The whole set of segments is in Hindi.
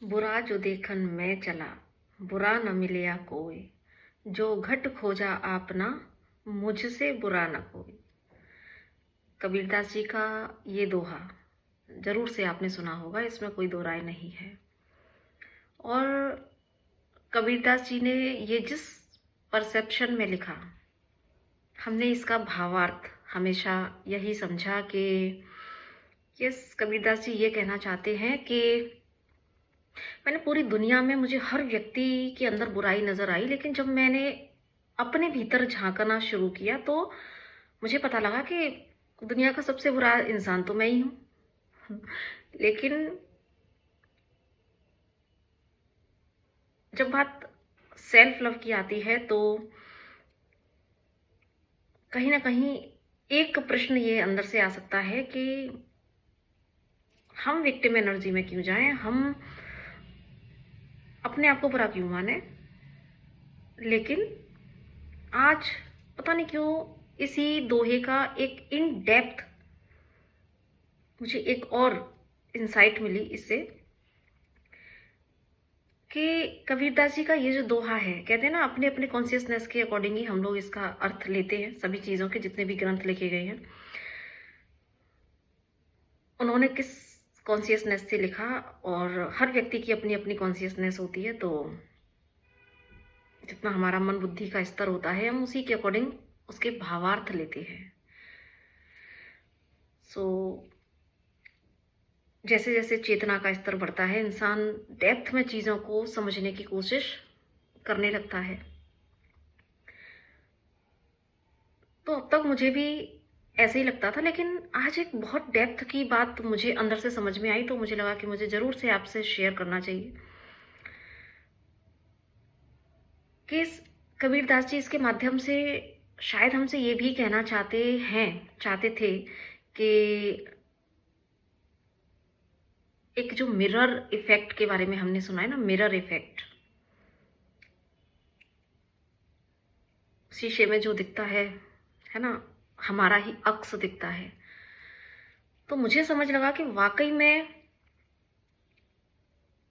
बुरा जो देखन मैं चला, बुरा न मिलया कोई। जो घट खोजा आपना, मुझसे बुरा न कोई। कबीरदास जी का ये दोहा जरूर से आपने सुना होगा, इसमें कोई दो राय नहीं है। और कबीरदास जी ने ये जिस परसेप्शन में लिखा, हमने इसका भावार्थ हमेशा यही समझा कि यस, कबीरदास जी ये कहना चाहते हैं कि मैंने पूरी दुनिया में मुझे हर व्यक्ति के अंदर बुराई नजर आई, लेकिन जब मैंने अपने भीतर झांकना शुरू किया तो मुझे पता लगा कि दुनिया का सबसे बुरा इंसान तो मैं ही हूं। लेकिन जब बात सेल्फ लव की आती है तो कहीं ना कहीं एक प्रश्न ये अंदर से आ सकता है कि हम विक्टिम एनर्जी में क्यों जाएं, हम अपने आप को बुरा क्यों माने। लेकिन आज पता नहीं क्यों इसी दोहे का एक इन डेप्थ मुझे एक और इंसाइट मिली इससे कि कबीरदास जी का ये जो दोहा है, कहते हैं ना, अपने अपने कॉन्शियसनेस के अकॉर्डिंग ही हम लोग इसका अर्थ लेते हैं सभी चीजों के, जितने भी ग्रंथ लिखे गए हैं उन्होंने किस कॉन्शियसनेस से लिखा। और हर व्यक्ति की अपनी अपनी कॉन्शियसनेस होती है, तो जितना हमारा मन बुद्धि का स्तर होता है हम उसी के अकॉर्डिंग उसके भावार्थ लेते हैं। सो जैसे जैसे चेतना का स्तर बढ़ता है, इंसान डेप्थ में चीजों को समझने की कोशिश करने लगता है। तो अब तक मुझे भी ऐसे ही लगता था, लेकिन आज एक बहुत डेप्थ की बात मुझे अंदर से समझ में आई, तो मुझे लगा कि मुझे जरूर से आपसे शेयर करना चाहिए कि कबीरदास जी इसके माध्यम से शायद हमसे ये भी कहना चाहते थे कि एक जो मिरर इफेक्ट के बारे में हमने सुना है ना, मिरर इफेक्ट, शीशे में जो दिखता है ना, हमारा ही अक्स दिखता है। तो मुझे समझ लगा कि वाकई में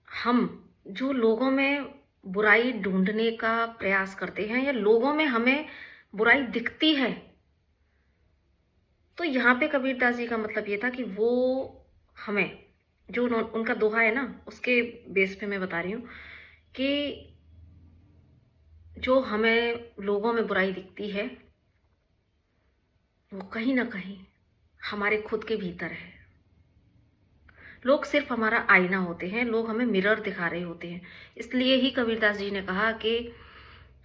हम जो लोगों में बुराई ढूंढने का प्रयास करते हैं या लोगों में हमें बुराई दिखती है, तो यहाँ पे कबीरदास जी का मतलब ये था कि वो हमें जो उनका दोहा है ना, उसके बेस पे मैं बता रही हूँ कि जो हमें लोगों में बुराई दिखती है वो कहीं ना कहीं हमारे खुद के भीतर है। लोग सिर्फ हमारा आईना होते हैं, लोग हमें मिरर दिखा रहे होते हैं। इसलिए ही कबीरदास जी ने कहा कि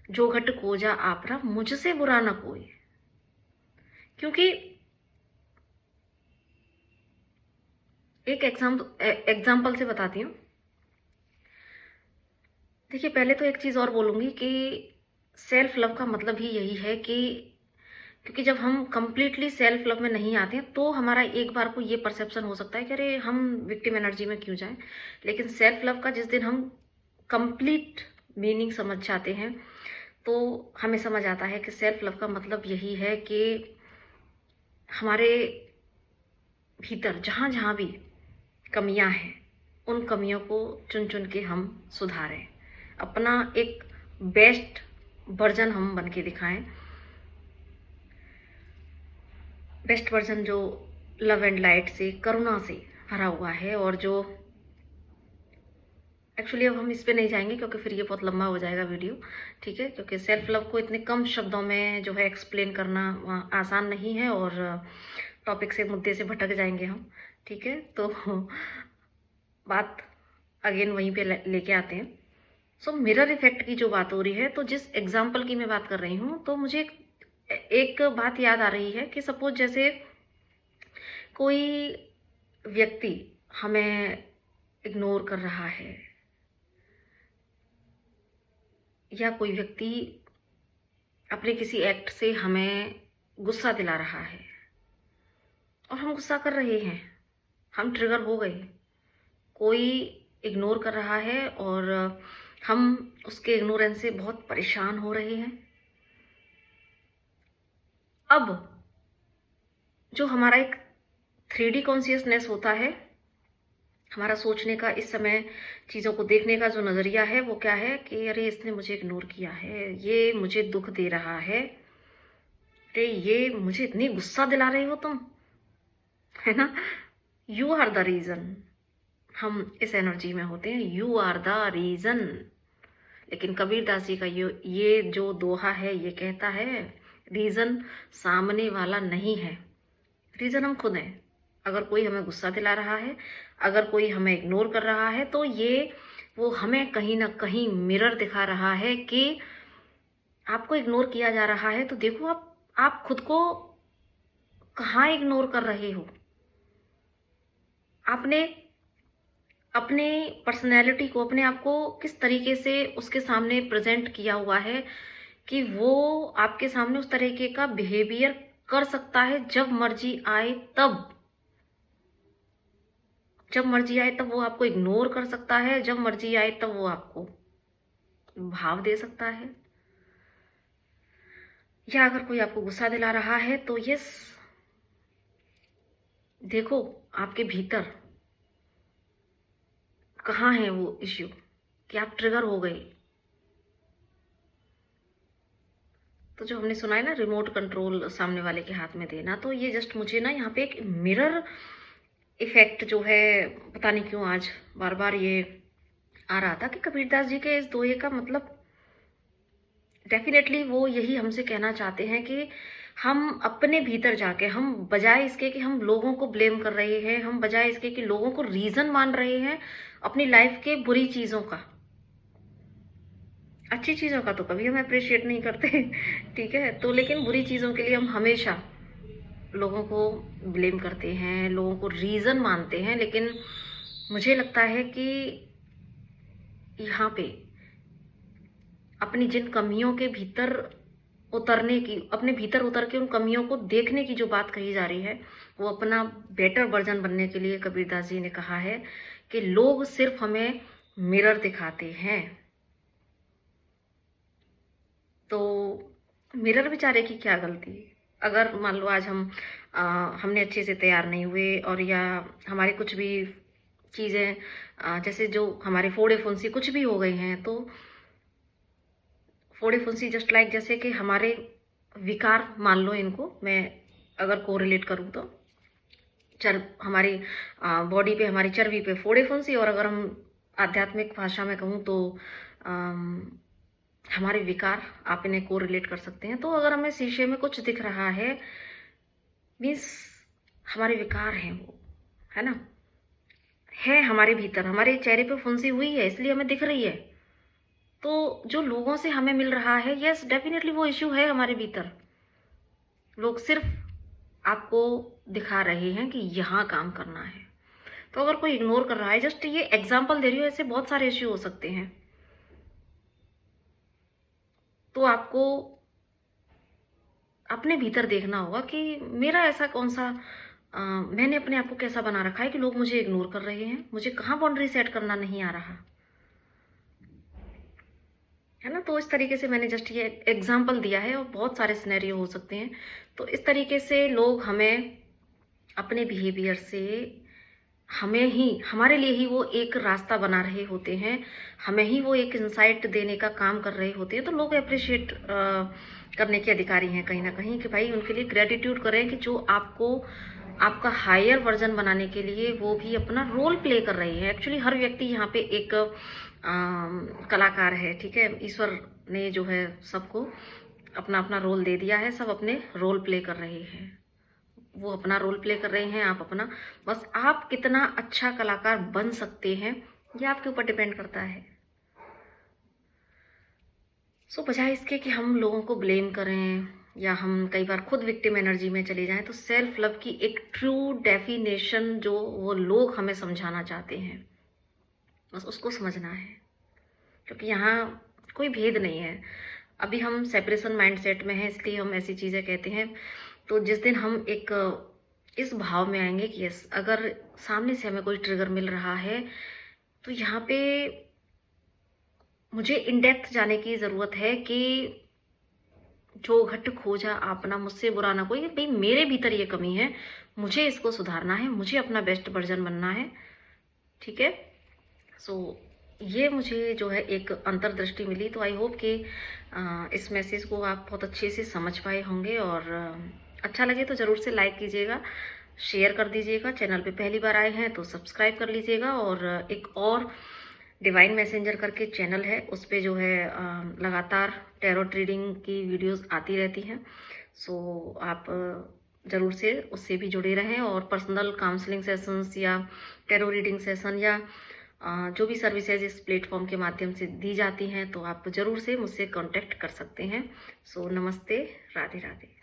जो घट खोजा आपरा, मुझसे बुरा ना कोई। क्योंकि एक एग्जाम्पल से बताती हूँ। देखिए, पहले तो एक चीज और बोलूंगी कि सेल्फ लव का मतलब ही यही है कि क्योंकि जब हम कंप्लीटली सेल्फ लव में नहीं आते हैं तो हमारा एक बार को ये परसेप्शन हो सकता है कि अरे हम विक्टिम एनर्जी में क्यों जाएं। लेकिन सेल्फ लव का जिस दिन हम कंप्लीट मीनिंग समझ जाते हैं तो हमें समझ आता है कि सेल्फ लव का मतलब यही है कि हमारे भीतर जहाँ जहाँ भी कमियां हैं उन कमियों को चुन चुन के हम सुधारें, अपना एक बेस्ट वर्जन हम बन के दिखाएं। बेस्ट वर्जन जो लव एंड लाइट से, करुणा से भरा हुआ है, और जो एक्चुअली अब हम इस पे नहीं जाएंगे क्योंकि फिर ये बहुत लंबा हो जाएगा वीडियो, ठीक है, क्योंकि सेल्फ लव को इतने कम शब्दों में जो है एक्सप्लेन करना आसान नहीं है और टॉपिक से, मुद्दे से भटक जाएंगे हम, ठीक है। तो बात अगेन वहीं पे लेके आते हैं। सो मिरर इफेक्ट की जो बात हो रही है, तो जिस एग्जाम्पल की मैं बात कर रही हूँ, तो मुझे एक बात याद आ रही है कि सपोज जैसे कोई व्यक्ति हमें इग्नोर कर रहा है या कोई व्यक्ति अपने किसी एक्ट से हमें गुस्सा दिला रहा है और हम गुस्सा कर रहे हैं, हम ट्रिगर हो गए। कोई इग्नोर कर रहा है और हम उसके इग्नोरेंस से बहुत परेशान हो रहे हैं। अब जो हमारा एक 3D कॉन्शियसनेस होता है हमारा सोचने का, इस समय चीज़ों को देखने का जो नज़रिया है वो क्या है कि अरे इसने मुझे इग्नोर किया है, ये मुझे दुख दे रहा है, अरे ये मुझे इतनी गुस्सा दिला रही हो तुम, है ना। You are the reason. हम इस एनर्जी में होते हैं, यू आर द रीज़न। लेकिन कबीर दास जी का ये जो दोहा है ये कहता है रीज़न सामने वाला नहीं है, रीज़न हम खुद हैं। अगर कोई हमें गुस्सा दिला रहा है, अगर कोई हमें इग्नोर कर रहा है, तो ये वो हमें कहीं ना कहीं मिरर दिखा रहा है कि आपको इग्नोर किया जा रहा है। तो देखो आप खुद को कहाँ इग्नोर कर रहे हो। आपने अपने पर्सनैलिटी को, अपने आप को किस तरीके से उसके सामने प्रेजेंट किया हुआ है कि वो आपके सामने उस तरीके का बिहेवियर कर सकता है जब मर्जी आए तब। जब मर्जी आए तब वो आपको इग्नोर कर सकता है, जब मर्जी आए तब वो आपको भाव दे सकता है। या अगर कोई आपको गुस्सा दिला रहा है तो यस, देखो आपके भीतर कहाँ है वो इश्यू कि आप ट्रिगर हो गए। तो जो हमने सुना है ना, रिमोट कंट्रोल सामने वाले के हाथ में देना, तो ये जस्ट मुझे ना यहाँ पे एक मिरर इफेक्ट जो है, पता नहीं क्यों आज बार बार ये आ रहा था कि कबीरदास जी के इस दोहे का मतलब डेफिनेटली वो यही हमसे कहना चाहते हैं कि हम अपने भीतर जाके, हम बजाय इसके कि हम लोगों को ब्लेम कर रहे हैं, हम बजाय इसके कि लोगों को रीजन मान रहे हैं अपनी लाइफ के बुरी चीजों का, अच्छी चीजों का तो कभी हम अप्रिशिएट नहीं करते ठीक है, तो लेकिन बुरी चीजों के लिए हम हमेशा लोगों को ब्लेम करते हैं, लोगों को रीजन मानते हैं। लेकिन मुझे लगता है कि यहाँ पे अपनी जिन कमियों के भीतर उतरने की, अपने भीतर उतर के उन कमियों को देखने की जो बात कही जा रही है, वो अपना बेटर वर्जन बनने के लिए कबीरदास जी ने कहा है कि लोग सिर्फ हमें मिरर दिखाते हैं। तो मिरर बेचारे की क्या गलती। अगर मान लो आज हमने अच्छे से तैयार नहीं हुए, और या हमारे कुछ भी चीज़ें जैसे जो हमारे फोड़े फुंसी कुछ भी हो गए हैं, तो फोड़े फुंसी जस्ट लाइक जैसे कि हमारे विकार, मान लो इनको मैं अगर कोरिलेट करूँ तो हमारी बॉडी पे, हमारी चर्बी पे फोड़े फुंसी, और अगर हम आध्यात्मिक भाषा में कहूँ तो हमारे विकार, आप इन्हें कोरिलेट कर सकते हैं। तो अगर हमें शीशे में कुछ दिख रहा है, मीन्स हमारे विकार हैं वो, है ना, है हमारे भीतर, हमारे चेहरे पे फुंसी हुई है इसलिए हमें दिख रही है। तो जो लोगों से हमें मिल रहा है, यस डेफिनेटली वो इश्यू है हमारे भीतर। लोग सिर्फ आपको दिखा रहे हैं कि यहाँ काम करना है। तो अगर कोई इग्नोर कर रहा है, जस्ट ये एग्जाम्पल दे रही हूँ, ऐसे बहुत सारे इश्यू हो सकते हैं। तो आपको अपने भीतर देखना होगा कि मेरा ऐसा कौन सा मैंने अपने आप को कैसा बना रखा है कि लोग मुझे इग्नोर कर रहे हैं, मुझे कहाँ बाउंड्री सेट करना नहीं आ रहा, है ना। तो इस तरीके से मैंने जस्ट ये एग्जाम्पल दिया है, और बहुत सारे सिनेरियो हो सकते हैं। तो इस तरीके से लोग हमें अपने बिहेवियर से, हमारे लिए ही वो एक रास्ता बना रहे होते हैं, हमें ही वो एक इंसाइट देने का काम कर रहे होते हैं। तो लोग अप्रिशिएट करने के अधिकारी हैं कहीं ना कहीं, कि भाई उनके लिए ग्रेटिट्यूड करें कि जो आपको आपका हायर वर्जन बनाने के लिए वो भी अपना रोल प्ले कर रहे हैं। एक्चुअली हर व्यक्ति यहाँ पे एक कलाकार है, ठीक है। ईश्वर ने जो है सबको अपना अपना रोल दे दिया है, सब अपने रोल प्ले कर रहे हैं, वो अपना रोल प्ले कर रहे हैं, आप अपना। बस आप कितना अच्छा कलाकार बन सकते हैं ये आपके ऊपर डिपेंड करता है। सो बजाय इसके कि हम लोगों को ब्लेम करें या हम कई बार खुद विक्टिम एनर्जी में चले जाएं, तो सेल्फ लव की एक ट्रू डेफिनेशन जो वो लोग हमें समझाना चाहते हैं, बस उसको समझना है। क्योंकि यहाँ कोई भेद नहीं है। अभी हम सेपरेशन माइंडसेट में हैं, इसलिए हम ऐसी चीज़ें कहते हैं। तो जिस दिन हम एक इस भाव में आएंगे कि यस, अगर सामने से हमें कोई ट्रिगर मिल रहा है, तो यहाँ पे मुझे इन डेप्थ जाने की ज़रूरत है कि जो घट खोजा आपना, मुझसे बुरा ना कोई। भाई मेरे भीतर ये कमी है, मुझे इसको सुधारना है, मुझे अपना बेस्ट वर्जन बनना है। ठीक है। सो ये मुझे जो है एक अंतर्दृष्टि मिली, तो आई होप कि इस मैसेज को आप बहुत अच्छे से समझ पाए होंगे, और अच्छा लगे तो ज़रूर से लाइक कीजिएगा, शेयर कर दीजिएगा। चैनल पे पहली बार आए हैं तो सब्सक्राइब कर लीजिएगा। और एक और डिवाइन मैसेंजर करके चैनल है, उस पे जो है लगातार टैरो ट्रीडिंग की वीडियोस आती रहती हैं। सो आप ज़रूर से उससे भी जुड़े रहें, और पर्सनल काउंसलिंग सेशंस या टैरो रीडिंग सेशन या जो भी सर्विसेज इस प्लेटफॉर्म के माध्यम से दी जाती हैं, तो आप ज़रूर से मुझसे कांटेक्ट कर सकते हैं। सो नमस्ते, राधे राधे।